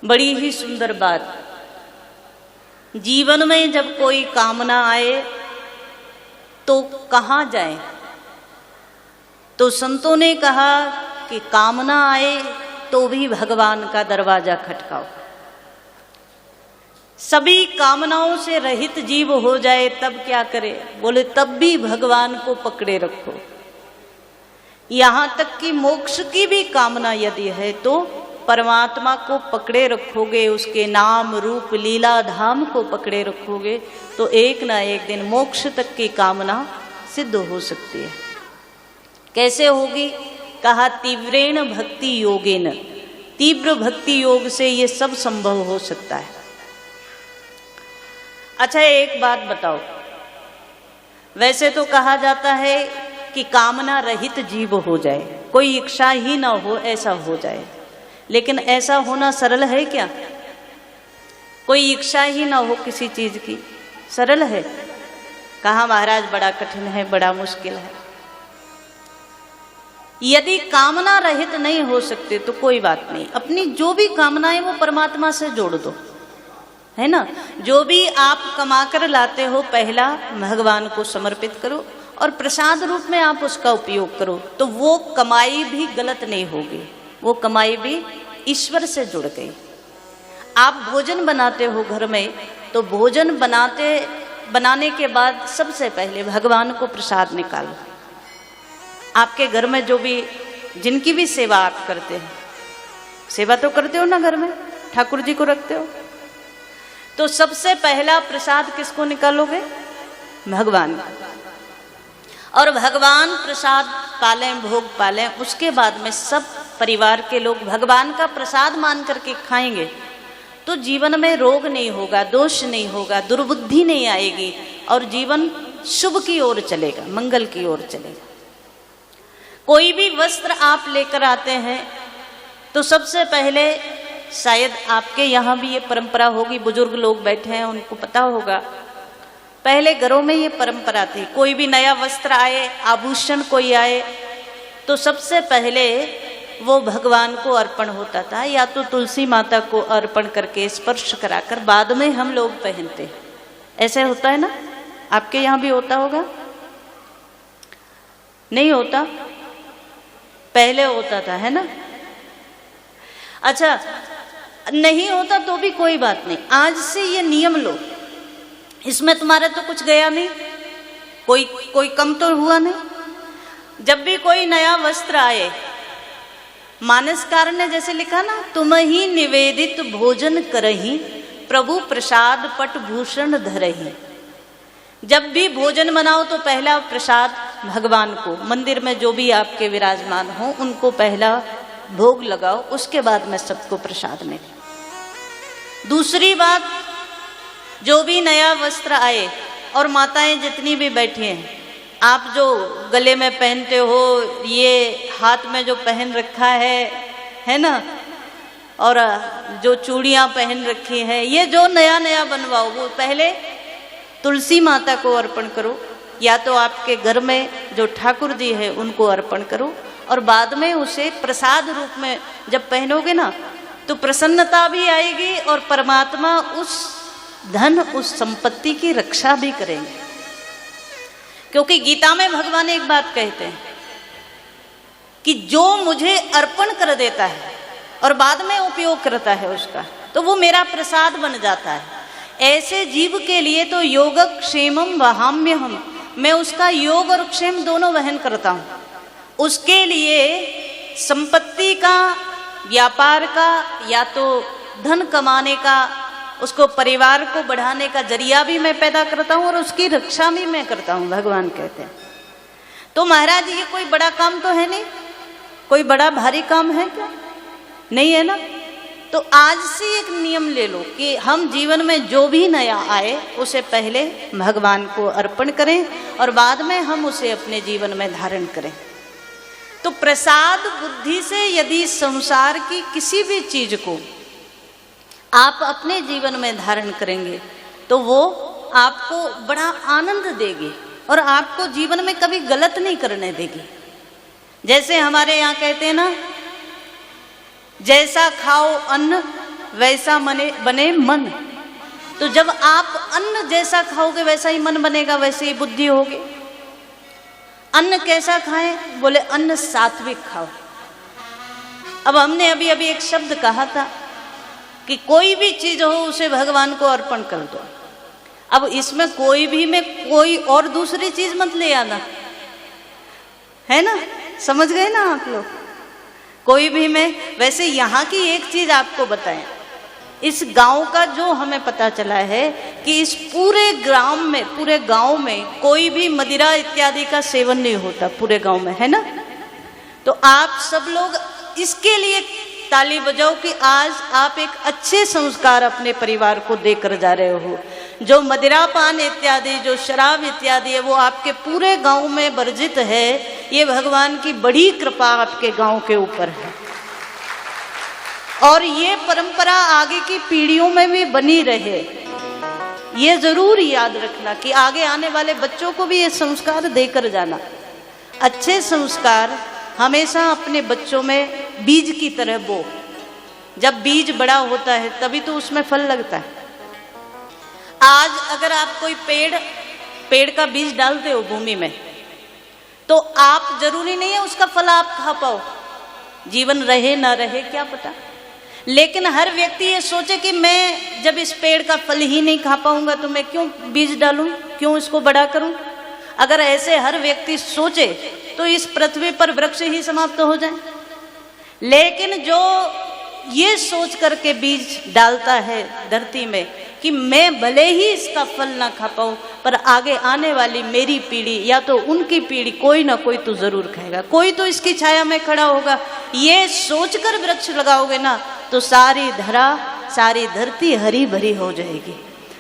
बड़ी ही सुंदर बात। जीवन में जब कोई कामना आए तो कहाँ जाए? तो संतों ने कहा कि कामना आए तो भी भगवान का दरवाजा खटकाओ। सभी कामनाओं से रहित जीव हो जाए तब क्या करे? बोले तब भी भगवान को पकड़े रखो। यहां तक कि मोक्ष की भी कामना यदि है तो परमात्मा को पकड़े रखोगे, उसके नाम रूप लीला धाम को पकड़े रखोगे तो एक ना एक दिन मोक्ष तक की कामना सिद्ध हो सकती है। कैसे होगी? कहा तीव्रेण भक्ति योगेन, तीव्र भक्ति योग से ये सब संभव हो सकता है। अच्छा एक बात बताओ, वैसे तो कहा जाता है कि कामना रहित जीव हो जाए, कोई इच्छा ही ना हो ऐसा हो जाए, लेकिन ऐसा होना सरल है क्या? कोई इच्छा ही ना हो किसी चीज की, सरल है? कहा महाराज बड़ा कठिन है, बड़ा मुश्किल है। यदि कामना रहित नहीं हो सकते तो कोई बात नहीं, अपनी जो भी कामनाएं वो परमात्मा से जोड़ दो, है ना। जो भी आप कमा कर लाते हो पहला भगवान को समर्पित करो और प्रसाद रूप में आप उसका उपयोग करो, तो वो कमाई भी गलत नहीं होगी, वो कमाई भी ईश्वर से जुड़ गई। आप भोजन बनाते हो घर में, तो भोजन बनाने के बाद सबसे पहले भगवान को प्रसाद निकालो। आपके घर में जो भी जिनकी भी सेवा आप करते हैं, सेवा तो करते हो ना घर में, ठाकुर जी को रखते हो, तो सबसे पहला प्रसाद किसको निकालोगे? भगवान। और भगवान प्रसाद पालें, भोग पालें, उसके बाद में सब परिवार के लोग भगवान का प्रसाद मान करके खाएंगे तो जीवन में रोग नहीं होगा, दोष नहीं होगा, दुर्बुद्धि नहीं आएगी और जीवन शुभ की ओर चलेगा, मंगल की ओर चलेगा। कोई भी वस्त्र आप लेकर आते हैं तो सबसे पहले, शायद आपके यहाँ भी ये परंपरा होगी, बुजुर्ग लोग बैठे हैं उनको पता होगा, पहले घरों में ये परंपरा थी, कोई भी नया वस्त्र आए, आभूषण कोई आए तो सबसे पहले वो भगवान को अर्पण होता था, या तो तुलसी माता को अर्पण करके स्पर्श कराकर बाद में हम लोग पहनते हैं। ऐसे होता है ना? आपके यहाँ भी होता होगा? नहीं होता? पहले होता था, है ना? अच्छा नहीं होता तो भी कोई बात नहीं, आज से ये नियम लो, इसमें तुम्हारा तो कुछ गया नहीं, कोई कम तो हुआ नहीं। जब भी कोई नया वस्त्र आए, मानसकार ने जैसे लिखा ना, तुम ही निवेदित भोजन करही, प्रभु प्रसाद पट भूषण धरही। जब भी भोजन बनाओ तो पहला प्रसाद भगवान को, मंदिर में जो भी आपके विराजमान हो उनको पहला भोग लगाओ, उसके बाद में सबको प्रसाद मिले। दूसरी बात, जो भी नया वस्त्र आए, और माताएं जितनी भी बैठी हैं, आप जो गले में पहनते हो, ये हाथ में जो पहन रखा है ना, और जो चूड़ियां पहन रखी हैं, ये जो नया नया बनवाओ वो पहले तुलसी माता को अर्पण करो, या तो आपके घर में जो ठाकुर जी है उनको अर्पण करो, और बाद में उसे प्रसाद रूप में जब पहनोगे ना तो प्रसन्नता भी आएगी और परमात्मा उस धन, उस संपत्ति की रक्षा भी करेंगे। क्योंकि गीता में भगवान एक बात कहते हैं कि जो मुझे अर्पण कर देता है और बाद में उपयोग करता है उसका, तो वो मेरा प्रसाद बन जाता है। ऐसे जीव के लिए तो योग क्षेमम वहाम्यहम, मैं उसका योग और क्षेम दोनों वहन करता हूँ। उसके लिए संपत्ति का, व्यापार का, या तो धन कमाने का, उसको परिवार को बढ़ाने का जरिया भी मैं पैदा करता हूँ और उसकी रक्षा भी मैं करता हूँ, भगवान कहते हैं। तो महाराज ये कोई बड़ा काम तो है नहीं, कोई बड़ा भारी काम है क्या? नहीं है ना। तो आज से एक नियम ले लो कि हम जीवन में जो भी नया आए उसे पहले भगवान को अर्पण करें और बाद में हम उसे अपने जीवन में धारण करें। तो प्रसाद बुद्धि से यदि संसार की किसी भी चीज को आप अपने जीवन में धारण करेंगे तो वो आपको बड़ा आनंद देगी और आपको जीवन में कभी गलत नहीं करने देगी। जैसे हमारे यहाँ कहते हैं ना, जैसा खाओ अन्न वैसा बने मन। तो जब आप अन्न जैसा खाओगे वैसा ही मन बनेगा, वैसे ही बुद्धि होगी। अन्न कैसा खाएं? बोले अन्न सात्विक खाओ। अब हमने अभी अभी एक शब्द कहा था कि कोई भी चीज हो उसे भगवान को अर्पण कर दो। अब इसमें कोई भी में कोई और दूसरी चीज मत ले आना, है ना, समझ गए ना आप लोग? कोई भी में। वैसे यहाँ की एक चीज आपको बताएं, इस गांव का जो हमें पता चला है कि इस पूरे गांव में कोई भी मदिरा इत्यादि का सेवन नहीं होता पूरे गांव में, है ना। तो आप सब लोग इसके लिए ताली बजाओ कि आज आप एक अच्छे संस्कार अपने परिवार को देकर जा रहे हो। जो मदिरापान इत्यादि, जो शराब इत्यादि है, वो आपके पूरे गांव में वर्जित है। ये भगवान की बड़ी कृपा आपके गांव के ऊपर है, और ये परंपरा आगे की पीढ़ियों में भी बनी रहे। ये जरूर याद रखना कि आगे आने वाले बच्चों को भी ये संस्कार देकर जाना। अच्छे संस्कार हमेशा अपने बच्चों में बीज की तरह बो। जब बीज बड़ा होता है तभी तो उसमें फल लगता है। आज अगर आप कोई पेड़ का बीज डालते हो भूमि में, तो आप जरूरी नहीं है उसका फल आप खा पाओ, जीवन रहे ना रहे क्या पता। लेकिन हर व्यक्ति ये सोचे कि मैं जब इस पेड़ का फल ही नहीं खा पाऊंगा तो मैं क्यों बीज डालूं, क्यों इसको बड़ा करूं। अगर ऐसे हर व्यक्ति सोचे तो इस पृथ्वी पर वृक्ष ही समाप्त हो जाए। लेकिन जो ये सोच करके बीज डालता है धरती में कि मैं भले ही इसका फल ना खा पाऊं, पर आगे आने वाली मेरी पीढ़ी या तो उनकी पीढ़ी कोई ना कोई तो जरूर खाएगा, कोई तो इसकी छाया में खड़ा होगा, ये सोचकर वृक्ष लगाओगे ना तो सारी धरा, सारी धरती हरी भरी हो जाएगी।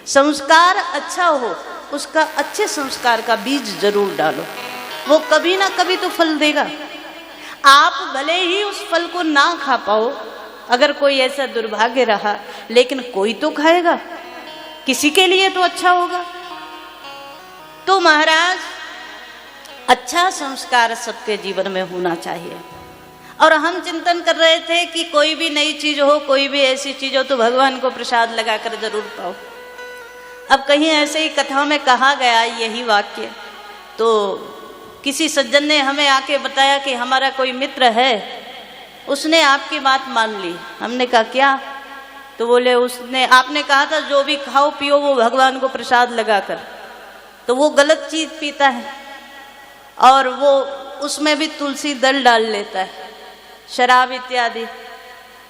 संस्कार अच्छा हो, उसका अच्छे संस्कार का बीज जरूर डालो, वो कभी ना कभी तो फल देगा। आप भले ही उस फल को ना खा पाओ, अगर कोई ऐसा दुर्भाग्य रहा, लेकिन कोई तो खाएगा, किसी के लिए तो अच्छा होगा। तो महाराज, अच्छा संस्कार सबके जीवन में होना चाहिए। और हम चिंतन कर रहे थे कि कोई भी नई चीज हो, कोई भी ऐसी चीज हो तो भगवान को प्रसाद लगाकर जरूर पाओ। अब कहीं ऐसे ही कथा में कहा गया यही वाक्य, तो किसी सज्जन ने हमें आके बताया कि हमारा कोई मित्र है, उसने आपकी बात मान ली। हमने कहा क्या? तो बोले आपने कहा था जो भी खाओ पियो वो भगवान को प्रसाद लगाकर, तो वो गलत चीज पीता है और वो उसमें भी तुलसी दल डाल लेता है, शराब इत्यादि।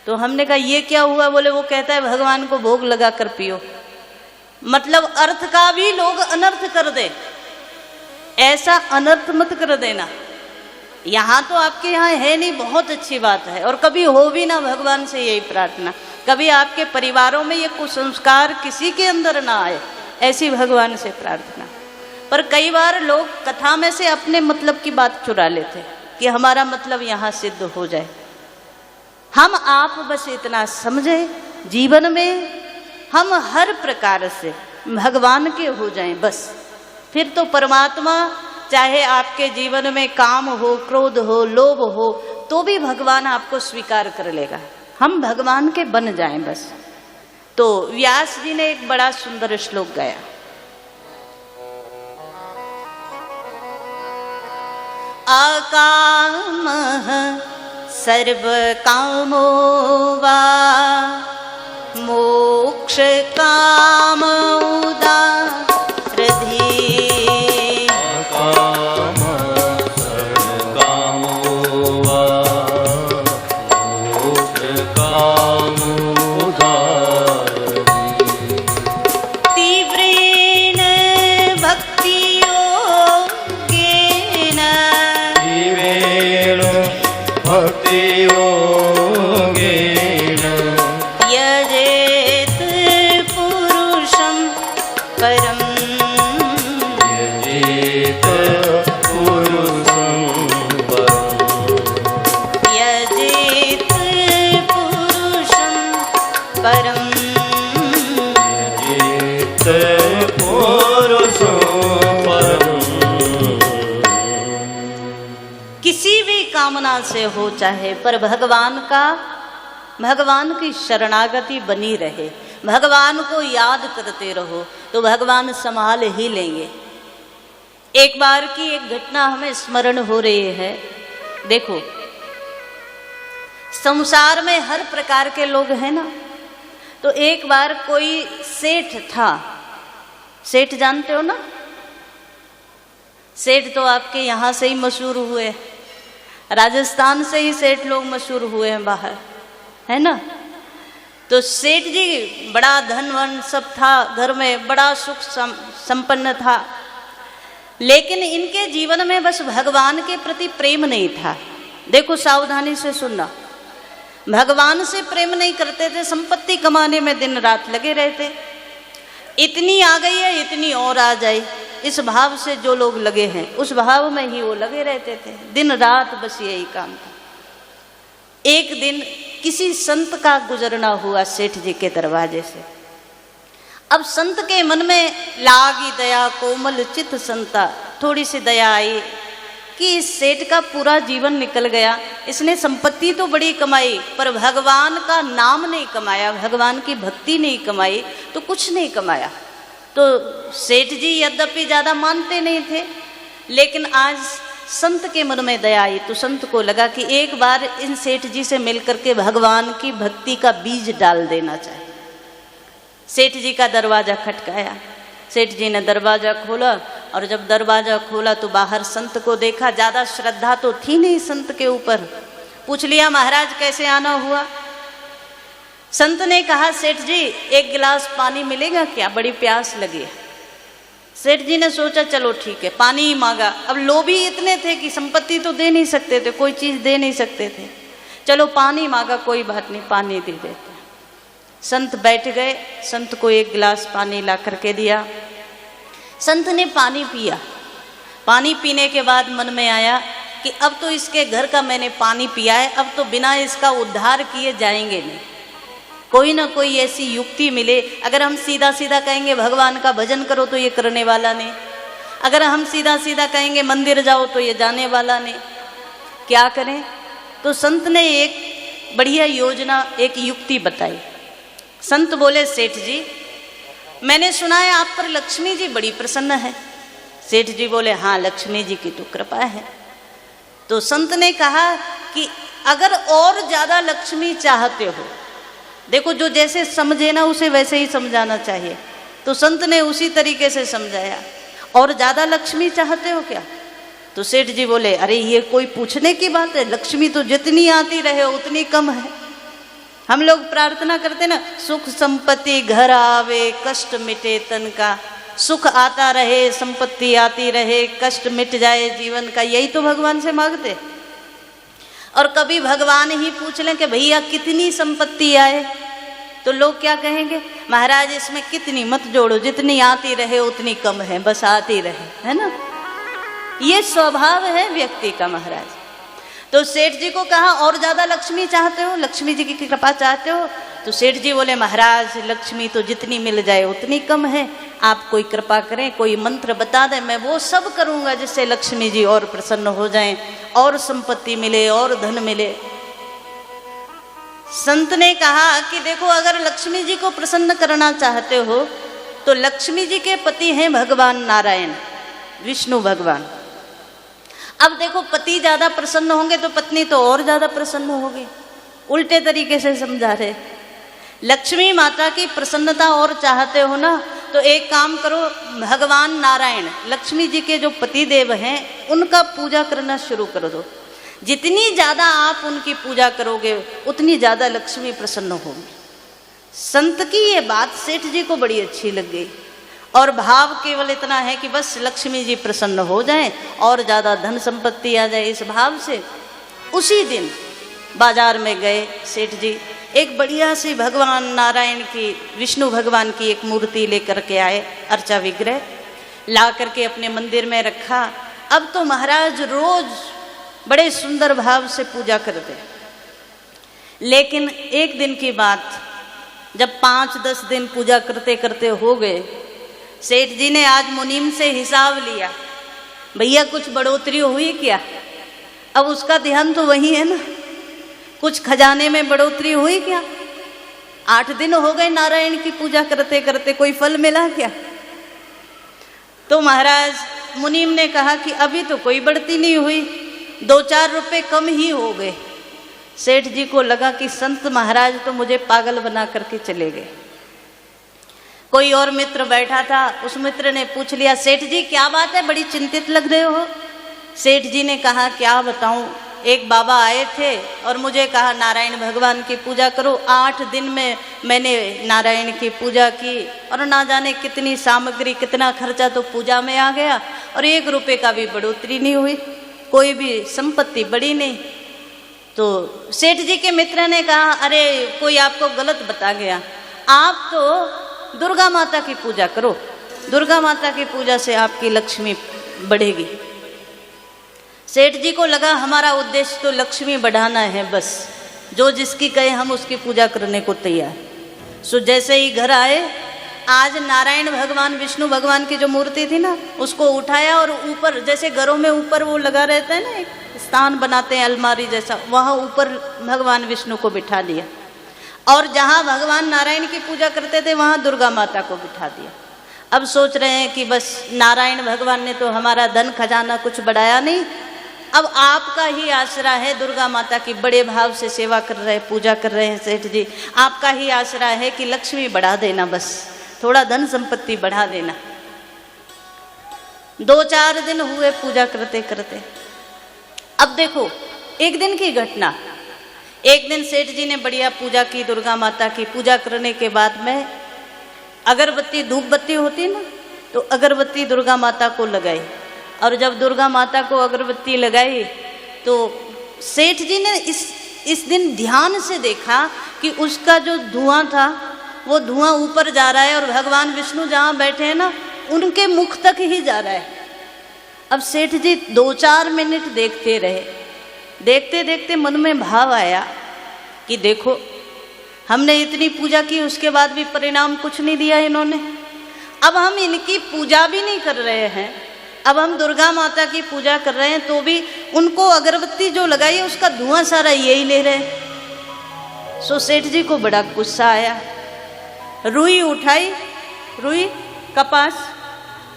तो हमने कहा ये क्या हुआ? बोले वो कहता है भगवान को भोग लगा कर पियो। मतलब अर्थ का भी लोग अनर्थ कर दे, ऐसा अनर्थ मत कर देना। यहाँ तो आपके यहाँ है नहीं, बहुत अच्छी बात है, और कभी हो भी ना, भगवान से यही प्रार्थना, कभी आपके परिवारों में ये कुसंस्कार किसी के अंदर ना आए, ऐसी भगवान से प्रार्थना। पर कई बार लोग कथा में से अपने मतलब की बात चुरा लेते कि हमारा मतलब यहाँ सिद्ध हो जाए। हम आप बस इतना समझे, जीवन में हम हर प्रकार से भगवान के हो जाएं बस, फिर तो परमात्मा चाहे आपके जीवन में काम हो, क्रोध हो, लोभ हो, तो भी भगवान आपको स्वीकार कर लेगा। हम भगवान के बन जाएं बस। तो व्यास जी ने एक बड़ा सुंदर श्लोक गाया, अकामः सर्वकामो वा मोक्ष काम उदारधि। से हो चाहे, पर भगवान का भगवान की शरणागति बनी रहे, भगवान को याद करते रहो तो भगवान संभाल ही लेंगे। एक बार की एक घटना हमें स्मरण हो रही है। देखो, संसार में हर प्रकार के लोग हैं ना, तो एक बार कोई सेठ था। सेठ जानते हो ना? सेठ तो आपके यहाँ से ही मशहूर हुए, राजस्थान से ही सेठ लोग मशहूर हुए हैं बाहर, है ना। तो सेठ जी बड़ा धनवान सब था, घर में बड़ा सुख संपन्न था, लेकिन इनके जीवन में बस भगवान के प्रति प्रेम नहीं था। देखो सावधानी से सुनना, भगवान से प्रेम नहीं करते थे, संपत्ति कमाने में दिन रात लगे रहते। इतनी आ गई है, इतनी और आ जाए, इस भाव से जो लोग लगे हैं उस भाव में ही वो लगे रहते थे, दिन रात बस यही काम था। एक दिन किसी संत का गुजरना हुआ सेठ जी के दरवाजे से। अब संत के मन में लागी दया, कोमल चित संता, थोड़ी सी दया आई कि इस सेठ का पूरा जीवन निकल गया, इसने संपत्ति तो बड़ी कमाई पर भगवान का नाम नहीं कमाया, भगवान की भक्ति नहीं कमाई, तो कुछ नहीं कमाया। तो सेठ जी यद्यपि ज़्यादा मानते नहीं थे, लेकिन आज संत के मन में दया आई तो संत को लगा कि एक बार इन सेठ जी से मिलकर के भगवान की भक्ति का बीज डाल देना चाहिए। सेठ जी का दरवाज़ा खटकाया, सेठ जी ने दरवाज़ा खोला और जब दरवाज़ा खोला तो बाहर संत को देखा। ज़्यादा श्रद्धा तो थी नहीं संत के ऊपर। पूछ लिया, महाराज कैसे आना हुआ? संत ने कहा, सेठ जी एक गिलास पानी मिलेगा क्या, बड़ी प्यास लगी है। सेठ जी ने सोचा चलो ठीक है, पानी ही मांगा। अब लोभी इतने थे कि संपत्ति तो दे नहीं सकते थे, कोई चीज़ दे नहीं सकते थे, चलो पानी मांगा, कोई बात नहीं पानी दे देते। संत बैठ गए, संत को एक गिलास पानी ला करके दिया। संत ने पानी पिया। पानी पीने के बाद मन में आया कि अब तो इसके घर का मैंने पानी पिया है, अब तो बिना इसका उद्धार किए जाएंगे नहीं। कोई ना कोई ऐसी युक्ति मिले, अगर हम सीधा सीधा कहेंगे भगवान का भजन करो तो ये करने वाला नहीं, अगर हम सीधा सीधा कहेंगे मंदिर जाओ तो ये जाने वाला नहीं, क्या करें? तो संत ने एक बढ़िया योजना, एक युक्ति बताई। संत बोले, सेठ जी मैंने सुना है आप पर लक्ष्मी जी बड़ी प्रसन्न है। सेठ जी बोले, हाँ लक्ष्मी जी की तो कृपा है। तो संत ने कहा कि अगर और ज़्यादा लक्ष्मी चाहते हो, देखो जो जैसे समझे ना उसे वैसे ही समझाना चाहिए, तो संत ने उसी तरीके से समझाया। और ज़्यादा लक्ष्मी चाहते हो क्या? तो सेठ जी बोले, अरे ये कोई पूछने की बात है, लक्ष्मी तो जितनी आती रहे उतनी कम है। हम लोग प्रार्थना करते ना, सुख संपत्ति घर आवे, कष्ट मिटे तन का। सुख आता रहे, संपत्ति आती रहे, कष्ट मिट जाए जीवन का, यही तो भगवान से मांगते। और कभी भगवान ही पूछ लें कि भैया कितनी संपत्ति आए, तो लोग क्या कहेंगे, महाराज इसमें कितनी मत जोड़ो, जितनी आती रहे उतनी कम है, बस आती रहे, है ना। ये स्वभाव है व्यक्ति का महाराज। तो सेठ जी को कहा, और ज़्यादा लक्ष्मी चाहते हो, लक्ष्मी जी की कृपा चाहते हो? तो सेठ जी बोले, महाराज लक्ष्मी तो जितनी मिल जाए उतनी कम है, आप कोई कृपा करें, कोई मंत्र बता दें, मैं वो सब करूँगा जिससे लक्ष्मी जी और प्रसन्न हो जाएं, और संपत्ति मिले और धन मिले। संत ने कहा कि देखो अगर लक्ष्मी जी को प्रसन्न करना चाहते हो तो लक्ष्मी जी के पति हैं भगवान नारायण, विष्णु भगवान। अब देखो पति ज़्यादा प्रसन्न होंगे तो पत्नी तो और ज़्यादा प्रसन्न होगी। उल्टे तरीके से समझा रहे। लक्ष्मी माता की प्रसन्नता और चाहते हो ना, तो एक काम करो, भगवान नारायण लक्ष्मी जी के जो पति देव हैं उनका पूजा करना शुरू कर दो। जितनी ज़्यादा आप उनकी पूजा करोगे उतनी ज़्यादा लक्ष्मी प्रसन्न होगी। संत की ये बात सेठ जी को बड़ी अच्छी लग गई, और भाव केवल इतना है कि बस लक्ष्मी जी प्रसन्न हो जाएं और ज़्यादा धन संपत्ति आ जाए। इस भाव से उसी दिन बाजार में गए सेठ जी, एक बढ़िया सी भगवान नारायण की, विष्णु भगवान की एक मूर्ति लेकर के आए, अर्चा विग्रह ला करके अपने मंदिर में रखा। अब तो महाराज रोज बड़े सुंदर भाव से पूजा करते। लेकिन एक दिन की बात, जब 5-10 दिन पूजा करते करते हो गए, सेठ जी ने आज मुनीम से हिसाब लिया, भैया कुछ बढ़ोतरी हुई क्या? अब उसका ध्यान तो वही है ना, कुछ खजाने में बढ़ोतरी हुई क्या? 8 दिन हो गए नारायण की पूजा करते करते, कोई फल मिला क्या? तो महाराज मुनीम ने कहा कि अभी तो कोई बढ़ती नहीं हुई, 2-4 रुपए कम ही हो गए। सेठ जी को लगा कि संत महाराज तो मुझे पागल बना करके चले गए। कोई और मित्र बैठा था, उस मित्र ने पूछ लिया, सेठ जी क्या बात है, बड़ी चिंतित लग रहे हो? सेठ जी ने कहा क्या बताऊं, एक बाबा आए थे और मुझे कहा नारायण भगवान की पूजा करो। 8 दिन में मैंने नारायण की पूजा की और ना जाने कितनी सामग्री, कितना खर्चा तो पूजा में आ गया और 1 रुपए का भी बढ़ोतरी नहीं हुई, कोई भी संपत्ति बढ़ी नहीं। तो सेठ जी के मित्र ने कहा, अरे कोई आपको गलत बता गया, आप तो दुर्गा माता की पूजा करो, दुर्गा माता की पूजा से आपकी लक्ष्मी बढ़ेगी। सेठ जी को लगा हमारा उद्देश्य तो लक्ष्मी बढ़ाना है, बस जो जिसकी कहे हम उसकी पूजा करने को तैयार। सो जैसे ही घर आए, आज नारायण भगवान, विष्णु भगवान की जो मूर्ति थी ना, उसको उठाया और ऊपर, जैसे घरों में ऊपर वो लगा रहता है ना, एक स्थान बनाते हैं अलमारी जैसा, वहाँ ऊपर भगवान विष्णु को बिठा दिया और जहाँ भगवान नारायण की पूजा करते थे वहाँ दुर्गा माता को बिठा दिया। अब सोच रहे हैं कि बस नारायण भगवान ने तो हमारा धन खजाना कुछ बढ़ाया नहीं, अब आपका ही आसरा है, दुर्गा माता की बड़े भाव से सेवा कर रहे, पूजा कर रहे हैं सेठ जी, आपका ही आसरा है कि लक्ष्मी बढ़ा देना, बस थोड़ा धन संपत्ति बढ़ा देना। 2-4 दिन हुए पूजा करते करते। अब देखो एक दिन की घटना, एक दिन सेठ जी ने बढ़िया पूजा की दुर्गा माता की। पूजा करने के बाद में अगरबत्ती, धूप बत्ती होती ना, तो अगरबत्ती दुर्गा माता को लगाई और जब दुर्गा माता को अगरबत्ती लगाई तो सेठ जी ने इस दिन ध्यान से देखा कि उसका जो धुआं था वो धुआं ऊपर जा रहा है और भगवान विष्णु जहाँ बैठे हैं ना, उनके मुख तक ही जा रहा है। अब सेठ जी 2-4 मिनट देखते रहे, देखते देखते मन में भाव आया कि देखो हमने इतनी पूजा की, उसके बाद भी परिणाम कुछ नहीं दिया इन्होंने। अब हम इनकी पूजा भी नहीं कर रहे हैं, अब हम दुर्गा माता की पूजा कर रहे हैं तो भी उनको अगरबत्ती जो लगाई है उसका धुआं सारा यही ले रहे हैं। सो सेठ जी को बड़ा गुस्सा आया, रुई उठाई, रुई कपास,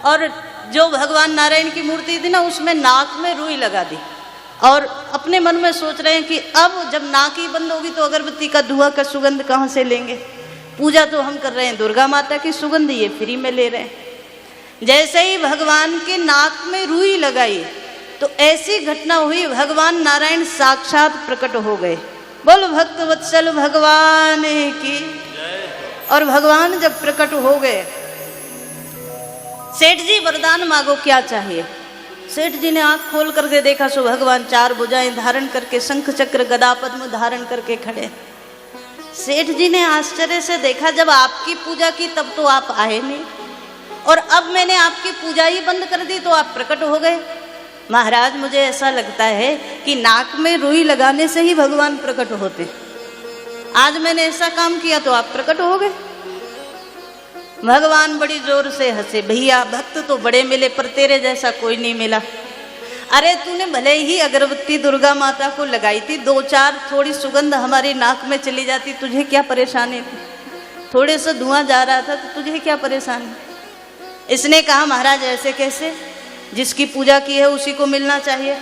और जो भगवान नारायण की मूर्ति थी ना उसमें नाक में रुई लगा दी और अपने मन में सोच रहे हैं कि अब जब नाक ही बंद होगी तो अगरबत्ती का धुआं का सुगंध कहाँ से लेंगे, पूजा तो हम कर रहे हैं दुर्गा माता की, सुगंध ये फ्री में ले रहे हैं। जैसे ही भगवान के नाक में रुई लगाई तो ऐसी घटना हुई, भगवान नारायण साक्षात प्रकट हो गए। बोल भक्त वत्सल भगवान की। और भगवान जब प्रकट हो गए, सेठ जी वरदान मांगो क्या चाहिए। सेठ जी ने आंख खोल करके देखा, सो भगवान 4 भुजाएं धारण करके शंख चक्र गदा पद्म धारण करके खड़े। सेठ जी ने आश्चर्य से देखा, जब आपकी पूजा की तब तो आप आए नहीं और अब मैंने आपकी पूजा ही बंद कर दी तो आप प्रकट हो गए। महाराज मुझे ऐसा लगता है कि नाक में रुई लगाने से ही भगवान प्रकट होते, आज मैंने ऐसा काम किया तो आप प्रकट हो गए। भगवान बड़ी जोर से हंसे, भैया भक्त तो बड़े मिले पर तेरे जैसा कोई नहीं मिला। अरे तूने भले ही अगरबत्ती दुर्गा माता को लगाई थी, 2-4 थोड़ी सुगंध हमारी नाक में चली जाती, तुझे क्या परेशानी थी, थोड़े से धुआं जा रहा था तो तुझे क्या परेशानी। इसने कहा महाराज ऐसे कैसे, जिसकी पूजा की है उसी को मिलना चाहिए।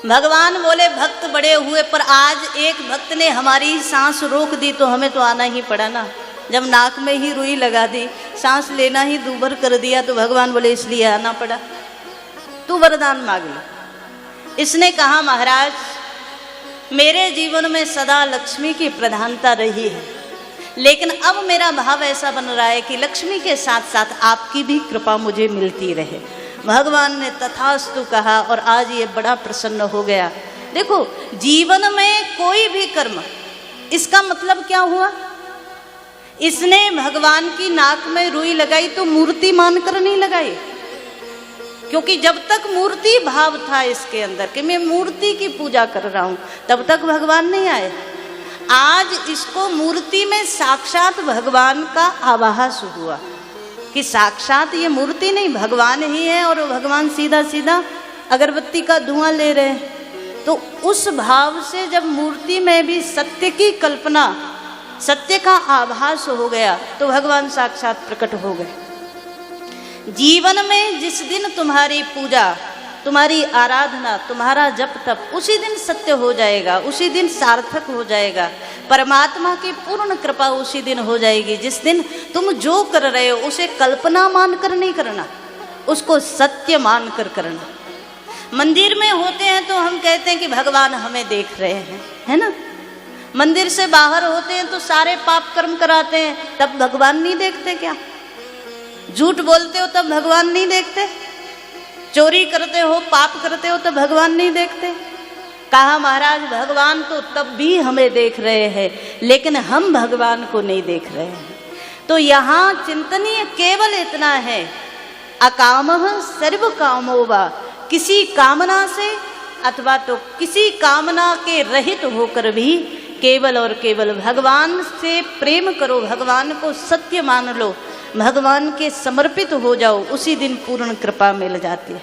भगवान बोले भक्त बड़े हुए पर आज एक भक्त ने हमारी सांस रोक दी तो हमें तो आना ही पड़ा ना, जब नाक में ही रुई लगा दी, सांस लेना ही दूभर कर दिया तो भगवान बोले इसलिए आना पड़ा, तू वरदान मांग ले। इसने कहा महाराज मेरे जीवन में सदा लक्ष्मी की प्रधानता रही है, लेकिन अब मेरा भाव ऐसा बन रहा है कि लक्ष्मी के साथ साथ आपकी भी कृपा मुझे मिलती रहे। भगवान ने तथास्तु कहा और आज ये बड़ा प्रसन्न हो गया। देखो जीवन में कोई भी कर्म, इसका मतलब क्या हुआ, इसने भगवान की नाक में रुई लगाई तो मूर्ति मानकर नहीं लगाई, क्योंकि जब तक मूर्ति भाव था इसके अंदर कि मैं मूर्ति की पूजा कर रहा हूं तब तक भगवान नहीं आए। आज इसको मूर्ति में साक्षात भगवान का आभास हुआ कि साक्षात ये मूर्ति नहीं भगवान ही है और भगवान सीधा सीधा अगरबत्ती का धुआं ले रहे हैं। तो उस भाव से जब मूर्ति में भी सत्य की कल्पना, सत्य का आभास हो गया, तो भगवान साक्षात प्रकट हो गए। जीवन में जिस दिन तुम्हारी पूजा, तुम्हारी आराधना, तुम्हारा जप तप, उसी दिन सत्य हो जाएगा, उसी दिन सार्थक हो जाएगा। परमात्मा की पूर्ण कृपा उसी दिन हो जाएगी जिस दिन तुम जो कर रहे हो उसे कल्पना मानकर नहीं करना, उसको सत्य मानकर करना। मंदिर में होते हैं तो हम कहते हैं कि भगवान हमें देख रहे हैं, है ना। मंदिर से बाहर होते हैं तो सारे पाप कर्म कराते हैं, तब भगवान नहीं देखते क्या? झूठ बोलते हो तब भगवान नहीं देखते? चोरी करते हो, पाप करते हो, तो भगवान नहीं देखते? कहा महाराज भगवान तो तब भी हमें देख रहे हैं, लेकिन हम भगवान को नहीं देख रहे हैं। तो यहाँ चिंतनीय केवल इतना है, अकामः सर्व कामो वा, किसी कामना से अथवा तो किसी कामना के रहित होकर भी केवल और केवल भगवान से प्रेम करो, भगवान को सत्य मान लो, भगवान के समर्पित हो जाओ, उसी दिन पूर्ण कृपा मिल जाती है।